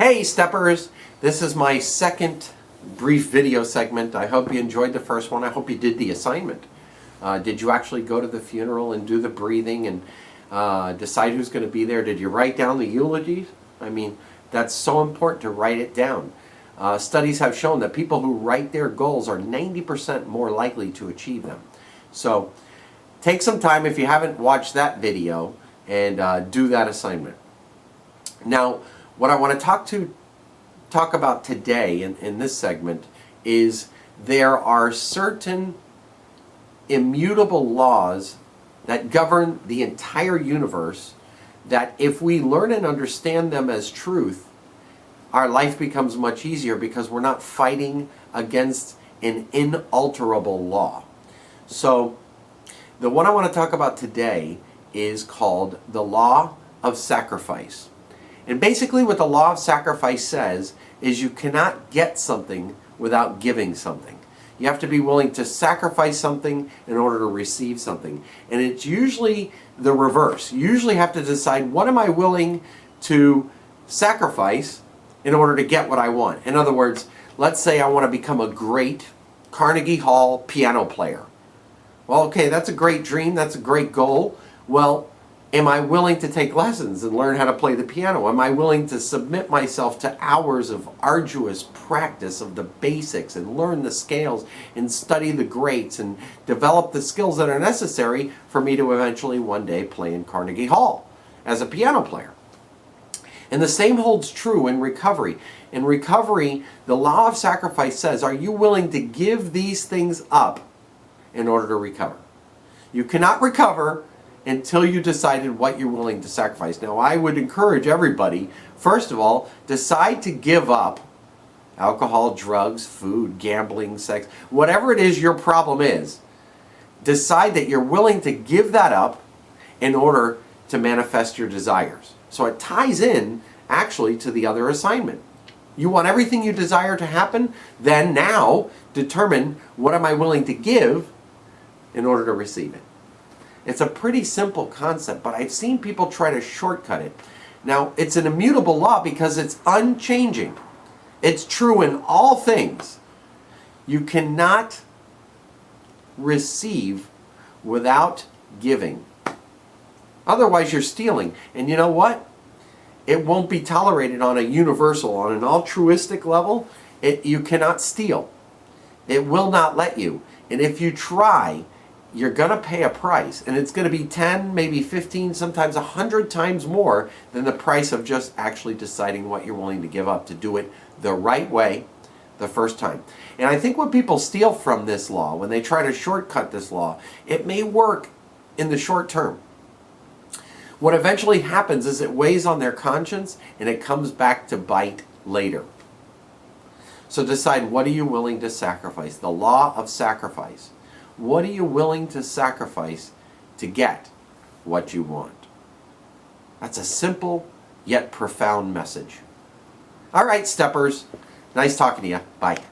Hey Steppers, this is my second brief video segment. I hope you enjoyed the first one. I hope you did the assignment. Did you actually go to the funeral and do the breathing and decide who's going to be there? Did you write down the eulogies? I mean, that's so important to write it down. Studies have shown that people who write their goals are 90% more likely to achieve them. So take some time if you haven't watched that video and do that assignment. Now, what I want to talk about today in this segment is there are certain immutable laws that govern the entire universe that if we learn and understand them as truth, our life becomes much easier because we're not fighting against an inalterable law. So the one I want to talk about today is called the law of sacrifice. And basically what the law of sacrifice says is you cannot get something without giving something. You have to be willing to sacrifice something in order to receive something. And it's usually the reverse. You usually have to decide, what am I willing to sacrifice in order to get what I want? In other words, let's say I want to become a great Carnegie Hall piano player. Well, okay, that's a great dream, that's a great goal. Well, am I willing to take lessons and learn how to play the piano? Am I willing to submit myself to hours of arduous practice of the basics and learn the scales and study the greats and develop the skills that are necessary for me to eventually one day play in Carnegie Hall as a piano player? And the same holds true in recovery. In recovery, the law of sacrifice says, are you willing to give these things up in order to recover? You cannot recover until you decided what you're willing to sacrifice. Now, I would encourage everybody, first of all, decide to give up alcohol, drugs, food, gambling, sex, whatever it is your problem is. Decide that you're willing to give that up in order to manifest your desires. So it ties in, actually, to the other assignment. You want everything you desire to happen? Then now determine, what am I willing to give in order to receive it? It's a pretty simple concept, but I've seen people try to shortcut it. Now, it's an immutable law because it's unchanging. It's true in all things. You cannot receive without giving. Otherwise, you're stealing. And you know what? It won't be tolerated on a universal, on an altruistic level. You cannot steal. It will not let you. And if you try, you're going to pay a price, and it's going to be 10, maybe 15, sometimes 100 times more than the price of just actually deciding what you're willing to give up to do it the right way the first time. And I think when people steal from this law, when they try to shortcut this law, it may work in the short term. What eventually happens is it weighs on their conscience and it comes back to bite later. So decide, what are you willing to sacrifice? The law of sacrifice. What are you willing to sacrifice to get what you want? That's a simple yet profound message. All right, Steppers. Nice talking to you. Bye.